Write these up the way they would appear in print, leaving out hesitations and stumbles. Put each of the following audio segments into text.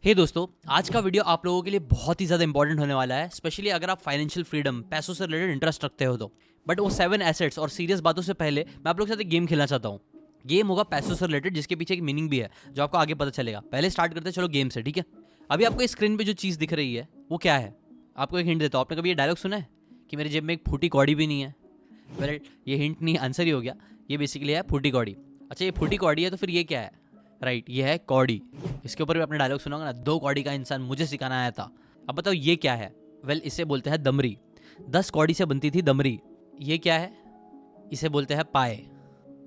हे दोस्तों, आज का वीडियो आप लोगों के लिए बहुत ही ज़्यादा इंपॉर्टेंट होने वाला है, स्पेशली अगर आप फाइनेंशियल फ्रीडम, पैसों से रिलेटेड इंटरेस्ट रखते हो तो। बट वो 7 एसेट्स और सीरियस बातों से पहले मैं आप लोगों के साथ एक गेम खेलना चाहता हूँ। गेम होगा पैसों से रिलेटेड, जिसके पीछे एक मीनिंग भी है जो आपको आगे पता चलेगा। पहले स्टार्ट करते हैं चलो गेम से, ठीक है। अभी आपको स्क्रीन पे जो चीज़ दिख रही है वो क्या है? आपको एक हिंट देता हूँ। आपने कभी ये डायलॉग सुना है कि मेरी जेब में एक फूटी कौड़ी भी नहीं है? वेल, ये हिंट नहीं, आंसर ही हो गया। ये बेसिकली है फूटी कौड़ी। अच्छा, ये फूटी कौड़ी है तो फिर ये क्या है? राइट, ये है कौड़ी। इसके ऊपर भी आपने डायलॉग सुना होगा ना, 2 कौड़ी का इंसान मुझे सिखाना आया था। अब बताओ ये क्या है? वेल, इसे बोलते हैं दमरी। 10 कौड़ी से बनती थी दमरी। ये क्या है? इसे बोलते हैं पाए।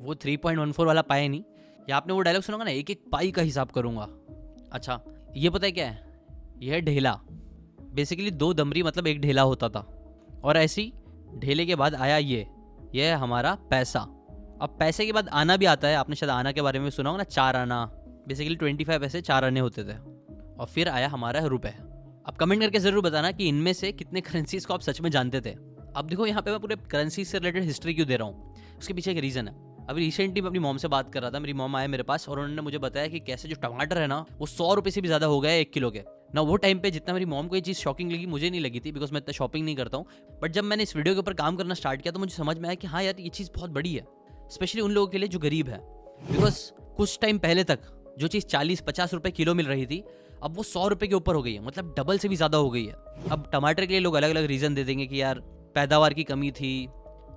वो 3.14 वाला पाए नहीं। या आपने वो डायलॉग सुना होगा ना, एक एक पाई का हिसाब करूंगा। अच्छा, ये पता है क्या है? ये है ढेला। बेसिकली 2 दमरी मतलब एक ढेला होता था। और ऐसी ढेले के बाद आया ये है हमारा पैसा। अब पैसे के बाद आना भी आता है। आपने शायद आना के बारे में सुना होगा ना, 4 आना। बेसिकली 25 पैसे 4 आने होते थे। और फिर आया हमारा रुपए। अब कमेंट करके जरूर बताना कि इनमें से कितने करेंसीज को आप सच में जानते थे। अब देखो, यहाँ पे मैं पूरे करेंसी से रिलेटेड हिस्ट्री क्यों दे रहा हूँ, उसके पीछे एक रीजन है। अभी रिसेंटली मैं अपनी मॉम से बात कर रहा था। मेरी मॉम आए मेरे पास और उन्होंने मुझे बताया कि कैसे जो टमाटर है ना, वो 100 रुपये से भी ज्यादा हो गया है 1 किलो के ना। वो टाइम पे जितना मेरी मॉम को ये चीज़ शॉकिंग लगी, मुझे नहीं लगी थी, बिकॉज मैं इतना शॉपिंग नहीं करता हूँ। बट जब मैंने इस वीडियो के ऊपर काम करना स्टार्ट किया तो मुझे समझ में आया कि हाँ यार, ये चीज़ बहुत बड़ी है, स्पेशली उन लोगों के लिए जो गरीब है। बिकॉज कुछ टाइम पहले तक जो चीज़ 40-50 रुपए किलो मिल रही थी, अब वो 100 रुपए के ऊपर हो गई है। मतलब डबल से भी ज़्यादा हो गई है। अब टमाटर के लिए लोग अलग अलग रीज़न दे देंगे कि यार पैदावार की कमी थी,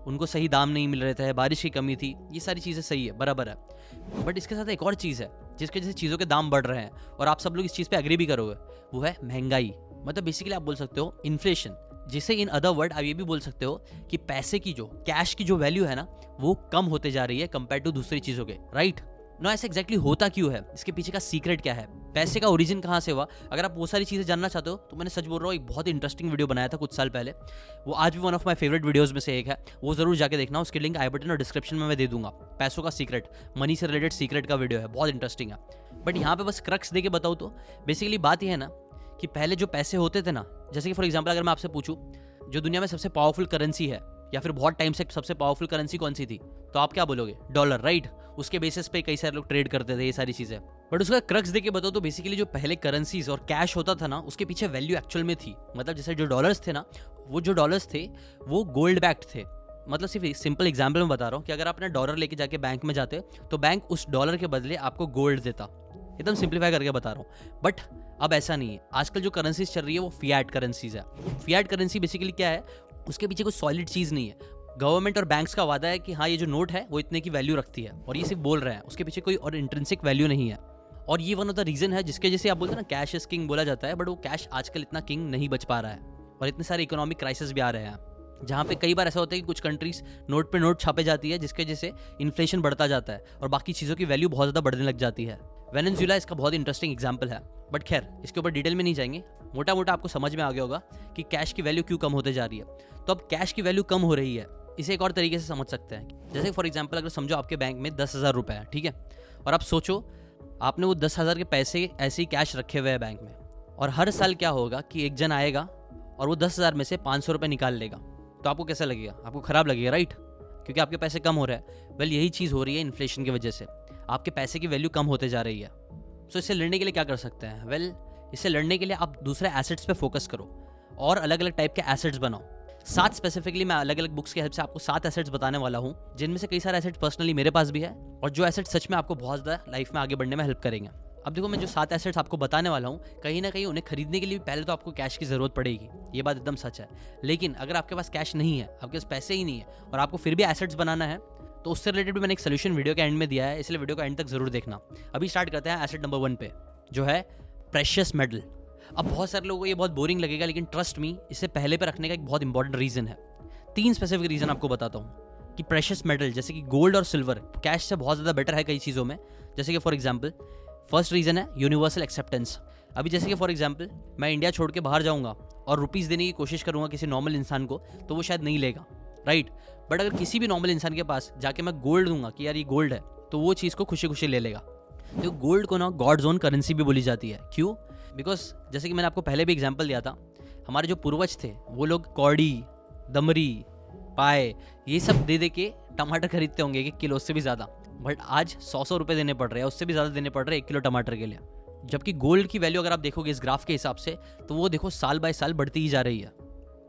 उनको सही दाम नहीं मिल रहे थे, बारिश की कमी थी। ये सारी चीज़ें सही है, बराबर है। बट इसके साथ एक और चीज़ है जिसके वजह से चीज़ों के दाम बढ़ रहे हैं, और आप सब लोग इस चीज़ पे एग्री भी करोगे। वो है महंगाई। मतलब बेसिकली आप बोल सकते हो इन्फ्लेशन, जिसे इन अदर वर्ड आप ये भी बोल सकते हो कि पैसे की जो, कैश की जो वैल्यू है ना, वो कम होते जा रही है कंपेयर टू दूसरी चीज़ों के। राइट ना, ऐसा एग्जैक्टली होता क्यों है? इसके पीछे का सीक्रेट क्या है? पैसे का ओरिजिन कहाँ से हुआ? अगर आप वो सारी चीज़ें जानना चाहते हो तो मैंने सच बोल रहा हूँ, एक बहुत इंटरेस्टिंग वीडियो बनाया था कुछ साल पहले। वो आज भी one of my favourite videos में से एक है। वो जरूर जाके देखना। उसकी लिंक आई बटन और डिस्क्रिप्शन में मैं दे दूंगा। पैसों का सीक्रेट, मनी से रिलेटेड सीक्रेट का वीडियो है, बहुत इंटरेस्टिंग है। बट यहाँ पे बस क्रक्स दे के बताऊँ तो बेसिकली बात यह है ना कि पहले जो पैसे होते थे ना, जैसे कि फॉर एग्जाम्पल अगर मैं आपसे पूछूं जो दुनिया में सबसे पावरफुल करेंसी है, या फिर बहुत टाइम से सबसे पावरफुल करेंसी कौन सी थी, तो आप क्या बोलोगे? Dollar, right. उसके बेसिस पे कई सारे लोग ट्रेड करते थे, ये सारी चीजें। बट उसका क्रक्स देके बताओ तो बेसिकली जो पहले करेंसीज और कैश होता था ना, उसके पीछे वैल्यू एक्चुअल में थी। मतलब जैसे जो डॉलर्स थे ना, वो जो डॉलर्स थे वो गोल्ड बैक्ड थे। मतलब सिर्फ सिंपल एग्जाम्पल में बता रहा हूँ कि अगर आप अपना डॉलर लेके जाके बैंक में जाते तो बैंक उस डॉलर के बदले आपको गोल्ड देता। एकदम सिंप्लीफाई करके बता रहा हूँ। बट अब ऐसा नहीं है। आजकल जो करेंसीज चल रही है वो फिएट करेंसीज है। फिएट करेंसी बेसिकली क्या है? उसके पीछे कोई सॉलिड चीज़ नहीं है। गवर्नमेंट और बैंक्स का वादा है कि हाँ, ये जो नोट है वो इतने की वैल्यू रखती है, और ये सिर्फ बोल रहे हैं, उसके पीछे कोई और इंट्रिंसिक वैल्यू नहीं है। और ये वन ऑफ द रीजन है जिसके जैसे आप बोलते हैं ना, कैश इज किंग बोला जाता है। बट वो कैश आजकल इतना किंग नहीं बच पा रहा है, और इतने सारे इकोनॉमिक क्राइसिस भी आ रहे हैं, जहाँ पे कई बार ऐसा होता है कि कुछ कंट्रीज नोट पे नोट छापे जाती है, जिसके जैसे इन्फ्लेशन बढ़ता जाता है और बाकी चीज़ों की वैल्यू बहुत ज़्यादा बढ़ने लग जाती है। वेनेजुएला इसका बहुत इंटरेस्टिंग एग्जाम्पल है। बट खैर, इसके ऊपर डिटेल में नहीं जाएंगे। मोटा मोटा आपको समझ में आ गया होगा कि कैश की वैल्यू क्यों कम होते जा रही है। तो अब कैश की वैल्यू कम हो रही है, इसे एक और तरीके से समझ सकते हैं। जैसे फॉर एग्जाम्पल अगर समझो आपके बैंक में 10,000 रुपये है, ठीक है। और आप सोचो आपने वो 10,000 के पैसे ऐसे ही कैश रखे हुए हैं बैंक में, और हर साल क्या होगा कि एक जन आएगा और वो 10,000 में से 500 रुपये निकाल लेगा। तो आपको कैसा लगेगा? आपको खराब लगेगा, राइट, क्योंकि आपके पैसे कम हो रहे हैं। वेल, यही चीज़ हो रही है इन्फ्लेशन की वजह से। आपके पैसे की वैल्यू कम होते जा रही है। सो इससे लड़ने के लिए क्या कर सकते हैं? वेल, इससे लड़ने के लिए आप दूसरे एसेट्स पे फोकस करो और अलग अलग टाइप के एसेट्स बनाओ। 7 स्पेसिफिकली मैं अलग अलग बुक्स की हेल्प से आपको 7 एसेट्स बताने वाला हूँ, जिनमें से कई सारे एसेट्स पर्सनली मेरे पास भी है, और जो एसेट्स सच में आपको बहुत ज़्यादा लाइफ में आगे बढ़ने में हेल्प करेंगे। अब देखो, मैं जो 7 एसेट्स आपको बताने वाला हूँ, कहीं ना कहीं उन्हें खरीदने के लिए पहले तो आपको कैश की ज़रूरत पड़ेगी। ये बात एकदम सच है। लेकिन अगर आपके पास कैश नहीं है, आपके पास पैसे ही नहीं है, और आपको फिर भी एसेट्स बनाना है, तो उससे रिलेटेड भी मैंने एक सोल्यूशन वीडियो के एंड में दिया है, इसलिए वीडियो का एंड तक जरूर देखना। अभी स्टार्ट करते हैं एसेट नंबर 1 पे, जो है प्रेशियस मेटल। अब बहुत सारे लोगों को ये बहुत बोरिंग लगेगा, लेकिन ट्रस्ट मी, इसे पहले पे रखने का एक बहुत इंपॉर्टेंट रीजन है। 3 स्पेसिफिक रीजन आपको बताता हूँ कि प्रेशियस मेटल जैसे कि गोल्ड और सिल्वर कैश से बहुत ज़्यादा बेटर है कई चीज़ों में। जैसे कि फॉर एग्जाम्पल फर्स्ट रीजन है यूनिवर्सल एक्सेप्टेंस। अभी जैसे कि फॉर एग्जाम्पल मैं इंडिया छोड़ के बाहर जाऊँगा और रुपीज़ देने की कोशिश करूँगा किसी नॉर्मल इंसान को, तो वो शायद नहीं लेगा, राइट। बट अगर किसी भी नॉर्मल इंसान के पास जाके मैं गोल्ड दूंगा कि यार ये गोल्ड है, तो वो चीज़ को खुशी खुशी ले लेगा। तो गोल्ड को ना गॉड्स ओन करेंसी भी बोली जाती है। क्यों? बिकॉज जैसे कि मैंने आपको पहले भी एग्जाम्पल दिया था, हमारे जो पूर्वज थे वो लोग कौड़ी, दमरी, पाए, ये सब दे दे के टमाटर खरीदते होंगे 1 किलो, उससे भी ज़्यादा। बट आज 100 रुपये देने पड़ रहे हैं, उससे भी ज़्यादा देने पड़ रहे हैं 1 किलो टमाटर के लिए। जबकि गोल्ड की वैल्यू अगर आप देखोगे इस ग्राफ के हिसाब से तो वो देखो साल बाय साल बढ़ती ही जा रही है।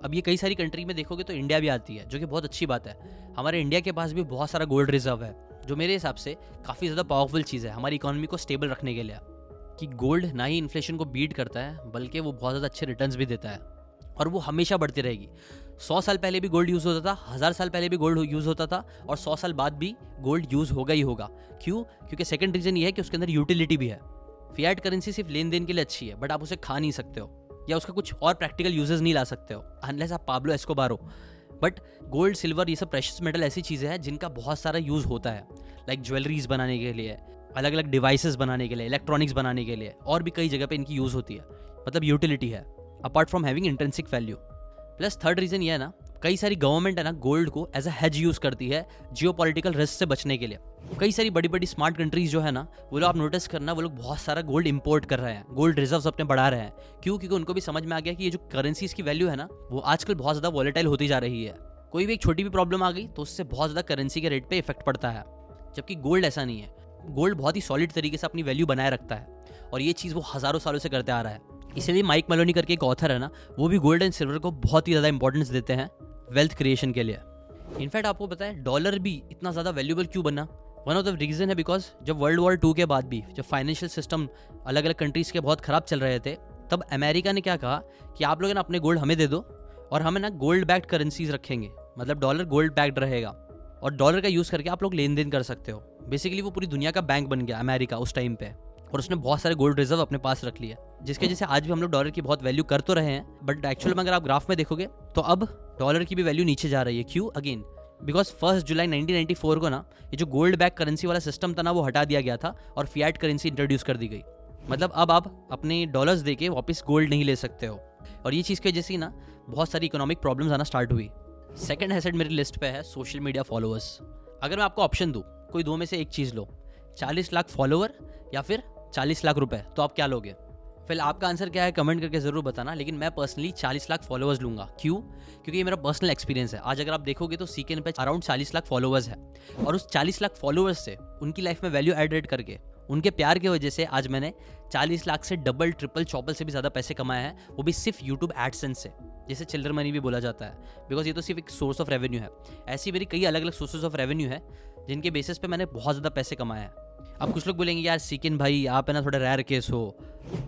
अब ये कई सारी कंट्री में देखोगे तो इंडिया भी आती है, जो कि बहुत अच्छी बात है। हमारे इंडिया के पास भी बहुत सारा गोल्ड रिजर्व है, जो मेरे हिसाब से काफ़ी ज़्यादा पावरफुल चीज़ है हमारी इकोनॉमी को स्टेबल रखने के लिए। कि गोल्ड ना ही इन्फ्लेशन को बीट करता है बल्कि वो बहुत ज़्यादा अच्छे रिटर्न्स भी देता है और वो हमेशा बढ़ती रहेगी। 100 साल पहले भी गोल्ड यूज़ होता था, 1000 साल पहले भी गोल्ड यूज़ होता था और 100 साल बाद भी गोल्ड यूज़ होगा ही होगा। क्यों? क्योंकि सेकंड रीज़न ये है कि उसके अंदर यूटिलिटी भी है। फियाट करेंसी सिर्फ लेन देन के लिए अच्छी है, बट आप उसे खा नहीं सकते हो या उसका कुछ और प्रैक्टिकल यूजेस नहीं ला सकते हो अनलेस आप पाब्लो एस्कोबार हो। बट गोल्ड, सिल्वर, ये सब प्रेशियस मेटल ऐसी चीज़ें हैं जिनका बहुत सारा यूज़ होता है, लाइक ज्वेलरीज बनाने के लिए, अलग अलग डिवाइसेस बनाने के लिए, इलेक्ट्रॉनिक्स बनाने के लिए, और भी कई जगह पे इनकी यूज़ होती है। मतलब यूटिलिटी है apart from having intrinsic value. Plus third reason ये है ना, कई सारी गवर्नमेंट है ना गोल्ड को एज अ हेज यूज़ करती है जियोपॉलिटिकल रिस्क से बचने के लिए। कई सारी बड़ी बड़ी स्मार्ट कंट्रीज जो है ना, वो लोग आप नोटिस करना, वो लोग बहुत सारा गोल्ड इंपोर्ट कर रहे हैं, गोल्ड रिजर्व्स अपने बढ़ा रहे हैं। क्यों? क्योंकि उनको भी समझ में आ गया कि ये जो करेंसीज की वैल्यू है ना, वो आजकल बहुत ज़्यादा वॉलेटाइल होती जा रही है। कोई भी एक छोटी भी प्रॉब्लम आ गई तो उससे बहुत ज़्यादा करेंसी के रेट पे इफेक्ट पड़ता है, जबकि गोल्ड ऐसा नहीं है। गोल्ड बहुत ही सॉलिड तरीके से अपनी वैल्यू बनाए रखता है और ये चीज़ वो हज़ारों सालों से करते आ रहा है। इसलिए माइक मेलोनी करके एक ऑथर है ना, वो भी गोल्ड एंड सिल्वर को बहुत ही ज़्यादा इंपॉर्टेंस देते हैं वेल्थ क्रिएशन के लिए। इनफैक्ट आपको पता है डॉलर भी इतना ज़्यादा वैल्यूबल क्यों बना? वन ऑफ द रीज़न है बिकॉज जब वर्ल्ड वॉर 2 के बाद भी जब फाइनेंशियल सिस्टम अलग अलग कंट्रीज़ के बहुत ख़राब चल रहे थे, तब अमेरिका ने क्या कहा कि आप लोग ना अपने गोल्ड हमें दे दो और हमें ना गोल्ड बैक्ड करेंसीज रखेंगे, मतलब डॉलर गोल्ड बैक्ड रहेगा और डॉलर का यूज़ करके आप लोग लेन देन कर सकते हो। बेसिकली वो पूरी दुनिया का बैंक बन गया अमेरिका उस टाइम पे, और उसने बहुत सारे गोल्ड रिजर्व अपने पास रख लिया, जिसके जैसे आज भी हम लोग डॉलर की बहुत वैल्यू कर तो रहे हैं, बट एक्चुअल में अगर आप ग्राफ में देखोगे तो अब डॉलर की भी वैल्यू नीचे जा रही है। क्यों? अगेन बिकॉज 1 जुलाई 1994 को ना ये जो गोल्ड बैक करेंसी वाला सिस्टम था ना, वो हटा दिया गया था और फियाट करेंसी इंट्रोड्यूस कर दी गई। मतलब अब आप अपने डॉलर्स दे के वापस गोल्ड नहीं ले सकते हो, और ये चीज़ की वजह से ना बहुत सारी इकोनॉमिक प्रॉब्लम्स आना स्टार्ट हुई। सेकंड एसेट मेरी लिस्ट पे है सोशल मीडिया फॉलोअर्स। अगर मैं आपको ऑप्शन दूँ, कोई दो में से एक चीज़ लो, 40 लाख फॉलोअर या फिर 40 लाख रुपए, तो आप क्या लोगे? फिर आपका आंसर क्या है कमेंट करके ज़रूर बताना, लेकिन मैं पर्सनली 40 लाख फॉलोअर्स लूँगा। क्यों? क्योंकि ये मेरा पर्सनल एक्सपीरियंस है। आज अगर आप देखोगे तो सीकेन पे अराउंड 40 लाख फॉलोअर्स है, और उस 40 लाख फॉलोअर्स से उनकी लाइफ में वैल्यू एडेड करके उनके प्यार की वजह से आज मैंने 40 लाख से डबल ट्रिपल चौपल से भी ज़्यादा पैसे कमाए हैं, वो भी सिर्फ यूट्यूब एडसेंस से, जिसे चिल्ड्रन मनी भी बोला जाता है, बिकॉज ये तो सिर्फ एक सोर्स ऑफ रेवेन्यू है। ऐसी मेरी कई अलग अलग सोर्सेज ऑफ रेवेन्यू है जिनके बेसिस पे मैंने बहुत ज़्यादा पैसे कमाए हैं। अब कुछ लोग बोलेंगे यार सीकेन भाई आप है ना थोड़ा रेयर केस हो,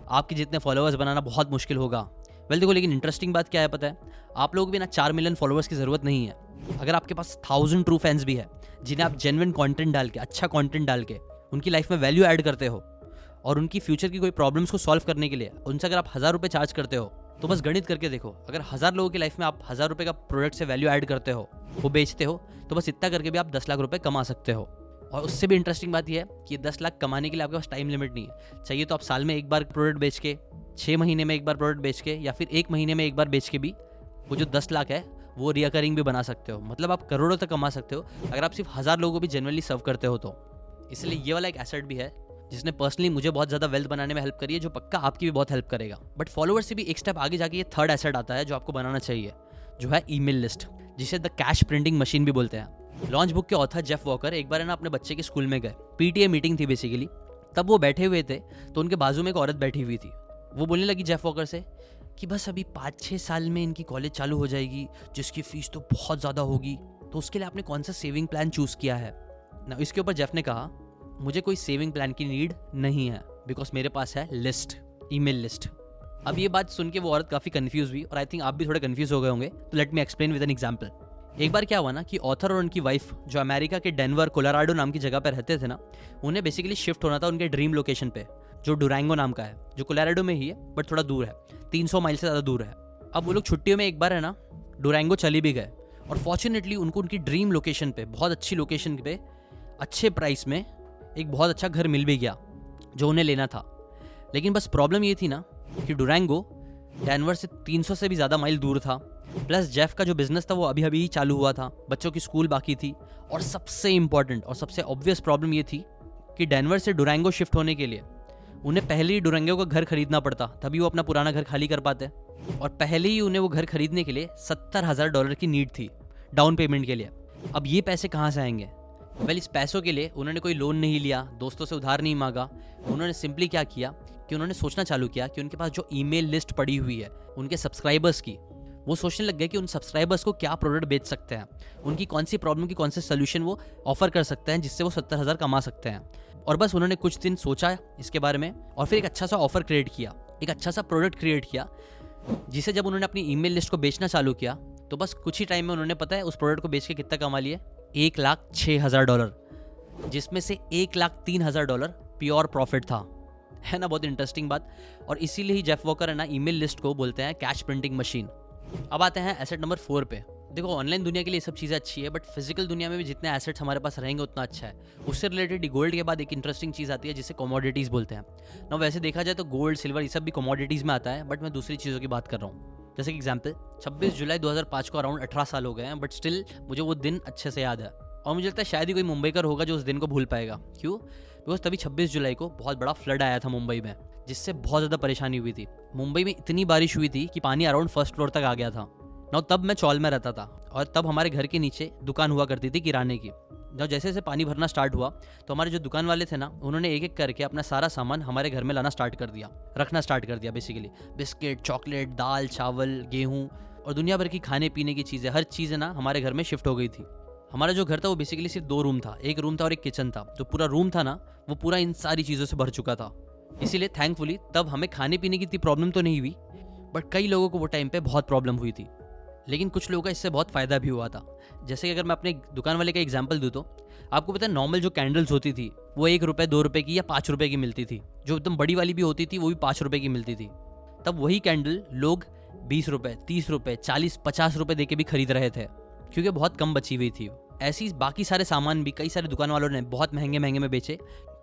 आपके जितने फॉलोअर्स बनाना बहुत मुश्किल होगा। वेल देखो, लेकिन इंटरेस्टिंग बात क्या है पता है, आप लोग भी ना 4 मिलियन फॉलोअर्स की ज़रूरत नहीं है। अगर आपके पास 1000 ट्रू फैंस भी है जिन्हें आप जेन्युइन कंटेंट डाल के, अच्छा कंटेंट डाल के उनकी लाइफ में वैल्यू ऐड करते हो और उनकी फ्यूचर की कोई प्रॉब्लम्स को सॉल्व करने के लिए उनसे अगर आप 1000 रुपये चार्ज करते हो, तो बस गणित करके देखो, अगर 1000 लोगों की लाइफ में आप 1000 रुपये का प्रोडक्ट से वैल्यू ऐड करते हो, वो बेचते हो, तो बस इतना करके भी आप 10 लाख रुपये कमा सकते हो। और उससे भी इंटरेस्टिंग बात यह है कि 10 लाख कमाने के लिए आपके पास टाइम लिमिट नहीं है। चाहिए तो आप साल में एक बार प्रोडक्ट बेच के, 6 महीने में एक बार प्रोडक्ट बेच के, या फिर 1 महीने में एक बार बेच के भी वो जो 10 लाख है वो रिकरिंग भी बना सकते हो। मतलब आप करोड़ों तक कमा सकते हो अगर आप सिर्फ 1000 लोगों को भी जेन्युइनली सर्व करते हो तो। इसलिए ये वाला एक एसेट भी है जिसने पर्सनली मुझे बहुत ज़्यादा वेल्थ बनाने में हेल्प करी है, जो पक्का आपकी भी बहुत हेल्प करेगा। बट फॉलोअर्स से भी एक स्टेप आगे जाके ये थर्ड एसेट आता है जो आपको बनाना चाहिए, जो है ईमेल लिस्ट, जिसे द कैश प्रिंटिंग मशीन भी बोलते हैं। लॉन्च बुक के ऑथर जेफ वॉकर एक बार है ना अपने बच्चे के स्कूल में गए, पीटीए मीटिंग थी बेसिकली। तब वो बैठे हुए थे तो उनके बाजू में एक औरत बैठी हुई थी। वो बोलने लगी जेफ वॉकर से कि बस अभी 5-6 साल में इनकी कॉलेज चालू हो जाएगी, जिसकी फीस तो बहुत ज़्यादा होगी, तो उसके लिए आपने कौन सा सेविंग प्लान चूज़ किया है ना। इसके ऊपर जेफ ने कहा मुझे कोई सेविंग प्लान की नीड नहीं है, बिकॉज मेरे पास है लिस्ट, ईमेल लिस्ट। अब ये बात सुन के वो औरत काफ़ी कंफ्यूज हुई, और आई थिंक आप भी थोड़े कंफ्यूज हो गए होंगे, तो let me explain with an example. एक बार क्या हुआ ना कि ऑथर और उनकी वाइफ जो अमेरिका के डेनवर कोलोराडो नाम की जगह पर रहते थे ना, उन्हें बेसिकली शिफ्ट होना था उनके ड्रीम लोकेशन पे, जो डुरैंगो नाम का है, जो कोलोराडो में ही है बट थोड़ा दूर है, 300 माइल से ज़्यादा दूर है। अब वो लोग छुट्टियों में एक बार है ना डुरैंगो चले भी गए, और फॉर्चुनेटली उनको उनकी ड्रीम लोकेशन पे, बहुत अच्छी लोकेशन पे, अच्छे प्राइस में एक बहुत अच्छा घर मिल भी गया जो उन्हें लेना था। लेकिन बस प्रॉब्लम ये थी ना कि डुरैंगो डेनवर से 300 से भी ज़्यादा माइल दूर था, प्लस जेफ का जो बिजनेस था वो अभी अभी ही चालू हुआ था, बच्चों की स्कूल बाकी थी, और सबसे इंपॉर्टेंट और सबसे ऑब्वियस प्रॉब्लम ये थी कि डेनवर से डुरैंगो शिफ्ट होने के लिए उन्हें पहले ही डुरैंगो का घर खरीदना पड़ता, तभी वो अपना पुराना घर खाली कर पाते, और पहले ही उन्हें वो घर खरीदने के लिए $70,000 की नीड थी डाउन पेमेंट के लिए। अब ये पैसे कहाँ से आएंगे? वेल इस पैसों के लिए उन्होंने कोई लोन नहीं लिया, दोस्तों से उधार नहीं मांगा। उन्होंने सिंपली क्या किया कि उन्होंने सोचना चालू किया कि उनके पास जो ईमेल लिस्ट पड़ी हुई है उनके सब्सक्राइबर्स की, वो सोचने लग गए कि उन सब्सक्राइबर्स को क्या प्रोडक्ट बेच सकते हैं, उनकी कौन सी प्रॉब्लम की कौन से सोल्यूशन वो ऑफर कर सकते हैं जिससे वो 70,000 कमा सकते हैं। और बस उन्होंने कुछ दिन सोचा इसके बारे में और फिर एक अच्छा सा ऑफर क्रिएट किया, एक अच्छा सा प्रोडक्ट क्रिएट किया, जिसे जब उन्होंने अपनी ईमेल लिस्ट को बेचना चालू किया तो बस कुछ ही टाइम में उन्होंने पता है उस प्रोडक्ट को बेच के कितना कमा लिए, $1,06,000, जिसमें से $1,03,000 प्योर प्रॉफिट था। है ना बहुत इंटरेस्टिंग बात। और इसीलिए ही जेफ वॉकर है ना ईमेल लिस्ट को बोलते हैं कैश प्रिंटिंग मशीन। अब आते हैं एसेट नंबर 4 पे। देखो ऑनलाइन दुनिया के लिए सब चीज़ें अच्छी है, बट फिजिकल दुनिया में भी जितने एसेट्स हमारे पास रहेंगे उतना अच्छा है। उससे रिलेटेड गोल्ड के बाद एक इंटरेस्टिंग चीज़ आती है जिसे कमोडिटीज़ बोलते हैं ना। वैसे देखा जाए तो गोल्ड सिल्वर ये सब भी कमोडिटीज़ में आता है, बट मैं दूसरी चीज़ों की बात कर रहा हूँ। जैसे कि एग्जाम्पल 26 जुलाई 2005 को अराउंड 18 साल हो गए हैं, बट स्टिल मुझे वो दिन अच्छे से याद है। और मुझे लगता है शायद ही कोई मुंबईकर होगा जो उस दिन को भूल पाएगा। क्यों? बिकॉज तभी 26 जुलाई को बहुत बड़ा फ्लड आया था मुंबई में, जिससे बहुत ज़्यादा परेशानी हुई थी। मुंबई में इतनी बारिश हुई थी कि पानी अराउंड फर्स्ट फ्लोर तक आ गया था ना। तब मैं चौल में रहता था और तब हमारे घर के नीचे दुकान हुआ करती थी किराने की। जब जैसे जैसे पानी भरना स्टार्ट हुआ तो हमारे जो दुकान वाले थे ना, उन्होंने एक एक करके अपना सारा सामान हमारे घर में लाना स्टार्ट कर दिया, रखना स्टार्ट कर दिया। बेसिकली बिस्किट, चॉकलेट, दाल, चावल, गेहूँ और दुनिया भर की खाने पीने की चीज़ें, हर चीज़ ना हमारे घर में शिफ्ट हो गई थी। हमारा जो घर था वो बेसिकली सिर्फ 2 रूम था, एक रूम था और एक किचन था। जो पूरा रूम था ना वो पूरा इन सारी चीज़ों से भर चुका था। इसीलिए थैंकफुली तब हमें खाने पीने की इतनी प्रॉब्लम तो नहीं हुई, बट कई लोगों को वो टाइम पे बहुत प्रॉब्लम हुई थी। लेकिन कुछ लोगों का इससे बहुत फ़ायदा भी हुआ था। जैसे कि अगर मैं अपने दुकान वाले का एग्जांपल दूँ तो आपको पता है नॉर्मल जो कैंडल्स होती थी वो ₹1, ₹2 की या ₹5 की मिलती थी। जो एकदम बड़ी वाली भी होती थी वो भी ₹5 की मिलती थी। तब वही कैंडल लोग ₹20, ₹30, ₹40, ₹50 दे के भी खरीद रहे थे, क्योंकि बहुत कम बची हुई थी। ऐसी बाकी सारे सामान भी कई सारे दुकान वालों ने बहुत महंगे महंगे में बेचे,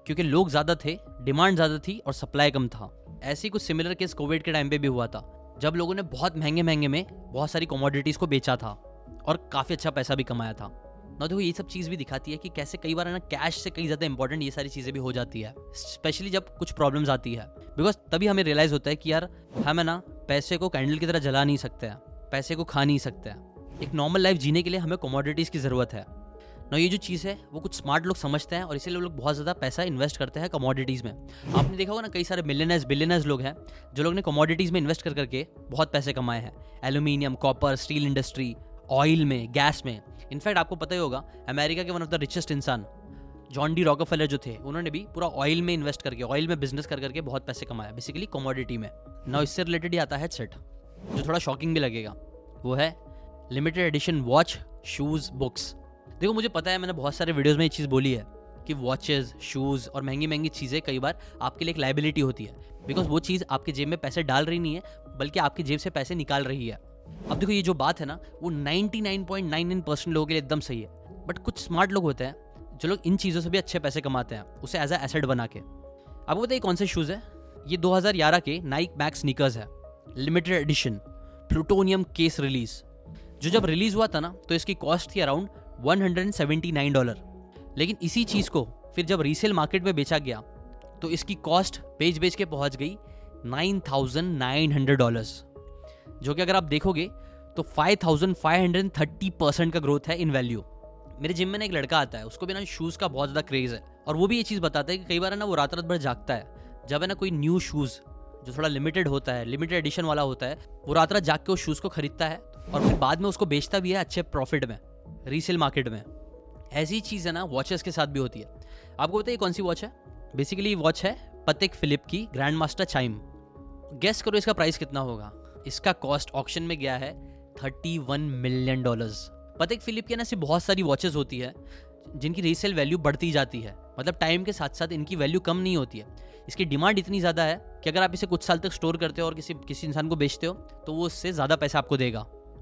क्योंकि लोग ज़्यादा थे, डिमांड ज़्यादा थी और सप्लाई कम था। ऐसे ही कुछ सिमिलर केस कोविड के टाइम पे भी हुआ था, जब लोगों ने बहुत महंगे महंगे में बहुत सारी कमोडिटीज़ को बेचा था और काफ़ी अच्छा पैसा भी कमाया था ना। देखो ये सब चीज़ भी दिखाती है कि कैसे कई बार ना कैश से कई ज़्यादा इंपॉर्टेंट ये सारी चीज़ें भी हो जाती है, स्पेशली जब कुछ प्रॉब्लम्स आती है। बिकॉज तभी हमें रियलाइज़ होता है कि यार हम है ना पैसे को कैंडल की तरह जला नहीं सकते हैं, पैसे को खा नहीं सकते हैं। एक नॉर्मल लाइफ जीने के लिए हमें कमोडिटीज़ की ज़रूरत है ना। ये जो चीज़ है वो कुछ स्मार्ट लोग समझते हैं और इसीलिए लोग बहुत ज़्यादा पैसा इन्वेस्ट करते हैं कमोडिटीज़ में। आपने देखा होगा ना कई सारे मिलियनर्स बिलियनर्स लोग हैं जो लोग ने कमोडिटीज़ में इन्वेस्ट कर करके बहुत पैसे कमाए हैं। Aluminium, copper, steel industry, oil में, गैस में। इनफैक्ट आपको पता ही होगा अमेरिका के वन ऑफ द रिचेस्ट इंसान जॉन डी रॉकफेलर जो थे, उन्होंने भी पूरा ऑयल में इन्वेस्ट करके, ऑयल में बिजनेस कर करके बहुत पैसे कमाया, बेसिकली कमोडिटी में ना। इससे रिलेटेड ही आता है सेट जो थोड़ा शॉकिंग भी लगेगा, वो है limited edition watch, shoes, books. देखो मुझे पता है मैंने बहुत सारे वीडियोस में ये चीज़ बोली है कि वॉचेस, शूज़ और महंगी महंगी चीज़ें कई बार आपके लिए एक लाइबिलिटी होती है, बिकॉज वो चीज़ आपके जेब में पैसे डाल रही नहीं है बल्कि आपकी जेब से पैसे निकाल रही है। अब देखो ये जो बात है ना वो 99.99% लोगों के लिए एकदम सही है, बट कुछ स्मार्ट लोग होते हैं जो लोग इन चीज़ों से भी अच्छे पैसे कमाते हैं, उसे एज अ एसेट बना के। आपको बताइए कौन से शूज़ है ये? 2011 के नाइक मैक्स स्नीकर्स है, limited edition plutonium case release. जो जब रिलीज हुआ था ना तो इसकी कॉस्ट थी अराउंड $179, लेकिन इसी चीज़ को फिर जब रीसेल मार्केट में बेचा गया तो इसकी कॉस्ट बेच के पहुंच गई $9,900, जो कि अगर आप देखोगे तो 5,530% का ग्रोथ है इन वैल्यू। मेरे जिम में ना एक लड़का आता है, उसको भी ना शूज़ का बहुत ज़्यादा क्रेज़ है और वो भी ये चीज़ बताता है कि कई बार ना वो रात रात भर जागता है, जब है ना कोई न्यू शूज़ जो थोड़ा लिमिटेड होता है, लिमिटेड एडिशन वाला होता है, वो रात रात जाग के उस शूज़ को खरीदता है और फिर बाद में उसको बेचता भी है अच्छे प्रॉफिट में रीसेल मार्केट में। ऐसी चीज़ है ना वॉचेस के साथ भी होती है। आपको बताइए कौन सी वॉच है? बेसिकली वॉच है पतेक फिलिप की ग्रैंड मास्टर चाइम। गेस करो इसका प्राइस कितना होगा? इसका कॉस्ट ऑक्शन में गया है $31 मिलियन। पतेक फिलिप के ना सिर्फ बहुत सारी वॉचेस होती है जिनकी रीसेल वैल्यू बढ़ती जाती है, मतलब टाइम के साथ साथ इनकी वैल्यू कम नहीं होती है। इसकी डिमांड इतनी ज़्यादा है कि अगर आप इसे कुछ साल तक स्टोर करते हो और किसी इंसान को बेचते हो तो वो उससे ज़्यादा पैसा आपको देगा।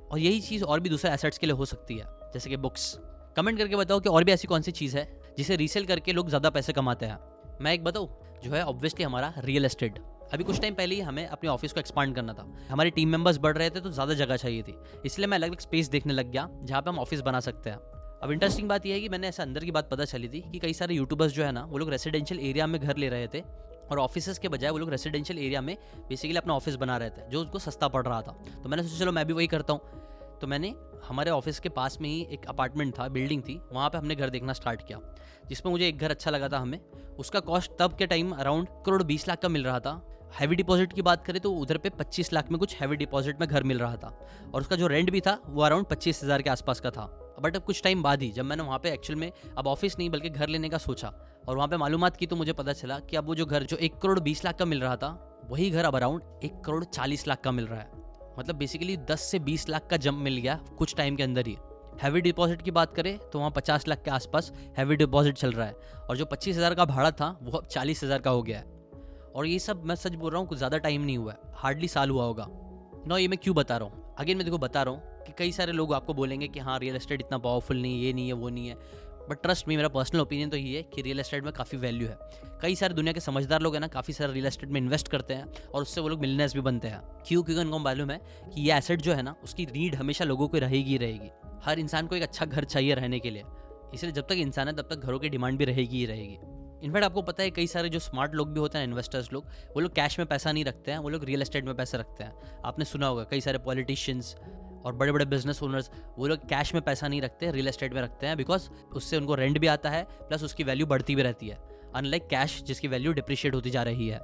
और यही चीज़ और भी दूसरे एसेट्स के लिए हो सकती है, जैसे कि बुक्स। कमेंट करके बताओ कि और भी ऐसी कौन सी चीज़ है जिसे रीसेल करके लोग ज़्यादा पैसे कमाते हैं। मैं एक बताऊँ, जो है ऑब्वियसली हमारा रियल एस्टेट। अभी कुछ टाइम पहले ही हमें अपने ऑफिस को एक्सपांड करना था, हमारे टीम मेंबर्स बढ़ रहे थे तो ज़्यादा जगह चाहिए थी, इसलिए मैं अलग अलग स्पेस देखने लग गया जहाँ पे हम ऑफिस बना सकते हैं। अब इंटरेस्टिंग बात यह है कि मैंने ऐसा अंदर की बात पता चली थी कि कई सारे यूट्यूबर्स जो है ना वो लोग रेसिडेंशियल एरिया में घर ले रहे थे और ऑफिसेस के बजाय वो लोग रेसिडेंशियल एरिया में बेसिकली अपना ऑफिस बना रहे थे, जो उनको सस्ता पड़ रहा था। तो मैंने सोचा चलो मैं भी वही करता हूँ। तो मैंने हमारे ऑफिस के पास में ही एक अपार्टमेंट था, बिल्डिंग थी, वहाँ पे हमने घर देखना स्टार्ट किया, जिसमें मुझे एक घर अच्छा लगा था हमें। उसका कॉस्ट तब के टाइम अराउंड करोड़ 20 लाख का मिल रहा था। हैवी डिपॉजिट की बात करें तो उधर पे 25 लाख में कुछ हैवी डिपॉजिट में घर मिल रहा था, और उसका जो रेंट भी था वो अराउंड 25,000 के आसपास का था। बट अब कुछ टाइम बाद ही जब मैंने वहाँ पे एक्चुअल में अब ऑफिस नहीं बल्कि घर लेने का सोचा और वहाँ पे मालूमात की, तो मुझे पता चला कि अब वो जो घर जो 1 करोड़ 20 लाख का मिल रहा था, वही घर अब अराउंड 1 करोड़ 40 लाख का मिल रहा है। मतलब बेसिकली 10 से 20 लाख का जंप मिल गया कुछ टाइम के अंदर ही। हैवी डिपॉजिट की बात करें तो वहाँ 50 लाख के आसपास हैवी डिपॉजिट चल रहा है, और जो 25,000 का भाड़ा था वो अब 40,000 का हो गया है। और ये सब मैं सच बोल रहा हूँ, कुछ ज़्यादा टाइम नहीं हुआ है, हार्डली साल हुआ होगा ना। ये मैं क्यों बता रहा हूँ, अगेन मैं देखो बता रहा हूँ कि कई सारे लोग आपको बोलेंगे कि हाँ रियल एस्टेट इतना पावरफुल नहीं है, ये नहीं है, वो नहीं है। बट ट्रस्ट मी, मेरा पर्सनल ओपिनियन तो ये है कि रियल एस्टेट में काफ़ी वैल्यू है। कई सारे दुनिया के समझदार लोग हैं ना, काफ़ी सारे रियल एस्टेट में इन्वेस्ट करते हैं और उससे वो लोग मिलियनेयर्स भी बनते हैं। क्यों? क्योंकि उनको मालूम है कि ये एसेट जो है ना, उसकी नीड हमेशा लोगों को रहेगी ही रहेगी। हर इंसान को एक अच्छा घर चाहिए रहने के लिए, इसलिए जब तक इंसान है तब तक घरों की डिमांड भी रहेगी ही रहेगी। इनफैक्ट आपको पता है कई सारे जो स्मार्ट लोग भी होते हैं, इन्वेस्टर्स लोग, वो लोग कैश में पैसा नहीं रखते हैं, वो लोग रियल एस्टेट में पैसा रखते हैं। आपने सुना होगा कई सारे पॉलिटिशियंस और बड़े बड़े बिजनेस ओनर्स, वो लोग कैश में पैसा नहीं रखते, रियल एस्टेट में रखते हैं, बिकॉज उससे उनको रेंट भी आता है प्लस उसकी वैल्यू बढ़ती भी रहती है, अनलाइक कैश जिसकी वैल्यू डिप्रिशिएट होती जा रही है।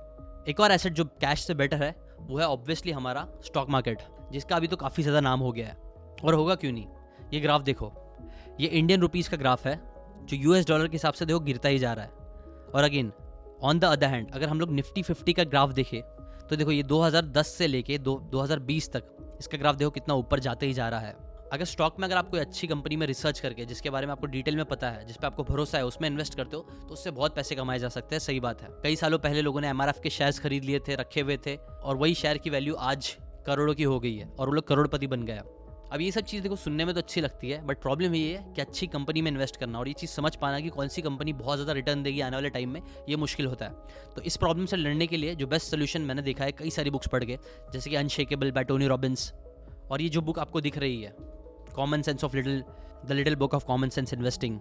एक और एसेट जो कैश से बेटर है वो है ऑब्वियसली हमारा स्टॉक मार्केट, जिसका अभी तो काफ़ी ज़्यादा नाम हो गया है, और होगा क्यों नहीं। ये ग्राफ देखो, ये इंडियन रुपीज़ का ग्राफ है जो यूएस डॉलर के हिसाब से देखो गिरता ही जा रहा है। और again on the other hand अगर हम लोग निफ्टी 50 का ग्राफ देखें तो देखो ये 2010 से लेके 2020 तक इसका ग्राफ देखो कितना ऊपर जाते ही जा रहा है। अगर स्टॉक में अगर आप कोई अच्छी कंपनी में रिसर्च करके, जिसके बारे में आपको डिटेल में पता है, जिस पे आपको भरोसा है, उसमें इन्वेस्ट करते हो तो उससे बहुत पैसे कमाए जा सकते हैं। सही बात है, कई सालों पहले लोगों ने एमआरएफ के शेयर्स खरीद लिए थे, रखे हुए थे, और वही शेयर की वैल्यू आज करोड़ों की हो गई है और वो लोग करोड़पति बन गया। अब ये सब चीज़ देखो सुनने में तो अच्छी लगती है, बट प्रॉब्लम ये है कि अच्छी कंपनी में इन्वेस्ट करना और ये चीज़ समझ पाना कि कौन सी कंपनी बहुत ज़्यादा रिटर्न देगी आने वाले टाइम में, ये मुश्किल होता है। तो इस प्रॉब्लम से लड़ने के लिए जो बेस्ट सोल्यूशन मैंने देखा है कई सारी बुक्स पढ़ के, जैसे कि अनशेकेबल बाय टोनी रॉबिन्स, और ये जो बुक आपको दिख रही है common sense of the little book of common sense investing,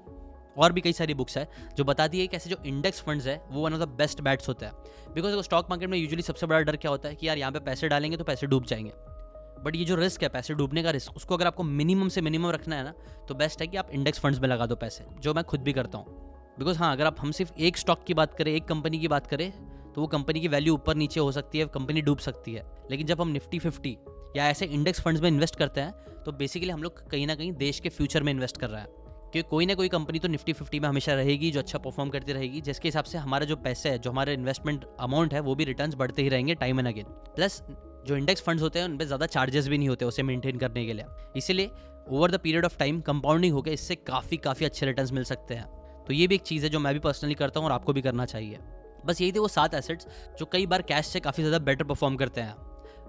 और भी कई सारी बुक्स है जो बताती है कि ऐसे जो इंडेक्स फंड्स है वो one of the best bats होता है। बिकॉज स्टॉक मार्केट में यूजुअली सबसे बड़ा डर क्या होता है कि यार यहाँ पे पैसे डालेंगे तो पैसे डूब जाएंगे, बट ये जो रिस्क है पैसे डूबने का रिस्क, उसको अगर आपको मिनिमम से मिनिमम रखना है ना, तो बेस्ट है कि आप इंडेक्स फंड्स में लगा दो पैसे, जो मैं खुद भी करता हूँ। बिकॉज हाँ, अगर हम सिर्फ एक स्टॉक की बात करें, एक कंपनी की बात करें, तो वो कंपनी की वैल्यू ऊपर नीचे हो सकती है, कंपनी डूब सकती है। लेकिन जब हम निफ्टी 50 या ऐसे इंडेक्स फंड्स में इन्वेस्ट करते हैं तो बेसिकली हम लोग कहीं ना कहीं देश के फ्यूचर में इन्वेस्ट कर रहे हैं, क्योंकि कोई ना कोई कंपनी तो निफ्टी 50 में हमेशा रहेगी जो अच्छा परफॉर्म करती रहेगी, जिसके हिसाब से हमारा जो पैसे है, जो हमारे इन्वेस्टमेंट अमाउंट है, वो भी रिटर्न्स बढ़ते ही रहेंगे टाइम एंड अगेन। प्लस जो इंडेक्स फंड्स होते हैं उन पर ज़्यादा चार्जेस भी नहीं होते उसे मेंटेन करने के लिए, इसीलिए over the period of time compounding होकर इससे काफ़ी अच्छे रिटर्न्स मिल सकते हैं। तो ये भी एक चीज़ है जो मैं भी पर्सनली करता हूँ और आपको भी करना चाहिए। बस यही थे वो 7 एसेट्स जो कई बार कैश से काफ़ी ज़्यादा बेटर परफॉर्म करते हैं।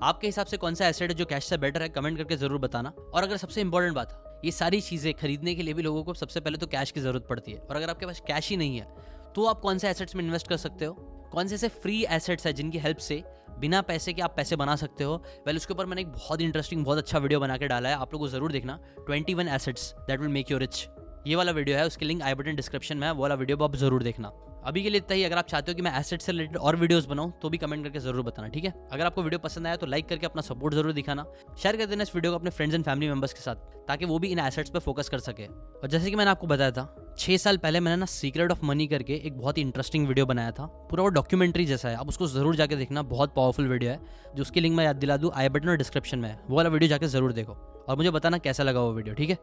आपके हिसाब से कौन सा एसेट है जो कैश से बेटर है, कमेंट करके ज़रूर बताना। और अगर सबसे इंपॉर्टेंट बात, ये सारी चीज़ें खरीदने के लिए भी लोगों को सबसे पहले तो कैश की ज़रूरत पड़ती है, और अगर आपके पास कैश ही नहीं है तो आप कौन से एसेट्स में इन्वेस्ट कर सकते हो, कौन से ऐसे फ्री एसेट्स है जिनकी हेल्प से बिना पैसे के आप पैसे बना सकते हो। वेल, उसके ऊपर मैंने एक बहुत इंटरेस्टिंग बहुत अच्छा वीडियो बना के डाला है, आप लोगों को जरूर देखना, 21 assets that will make you rich. ये वाला वीडियो है, उसकी लिंक आई बटन डिस्क्रिप्शन में है, वो वाला वीडियो आप जरूर देखना। अभी के लिए इतना ही। अगर आप चाहते हो कि मैं एसेट से रिलेटेड और वीडियोस बनाऊं तो भी कमेंट करके जरूर बताना, ठीक है। अगर आपको वीडियो पसंद आया तो लाइक करके अपना सपोर्ट जरूर दिखाना, शेयर कर देना इस वीडियो को अपने फ्रेंड्स एंड फैमिली मेंबर्स के साथ, ताकि वो भी इन एसेट्स पे फोकस कर सके। और जैसे कि मैंने आपको बताया था 6 साल पहले मैंने ना सीक्रेट ऑफ मनी करके एक बहुत ही इंटरेस्टिंग वीडियो बनाया था, पूरा वो डॉक्यूमेंट्री जैसा है, आप उसको जरूर जाके देखना, बहुत पावरफुल वीडियो है, जो उसकी लिंक मैं याद दिला दूँ आई बटन और डिस्क्रिप्शन में है, वो वाला वीडियो जाके जरूर देखो और मुझे बताना कैसा लगा वो वीडियो, ठीक है।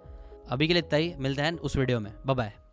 अभी के लिए इतना ही, मिलते हैं उस वीडियो में, बाय बाय।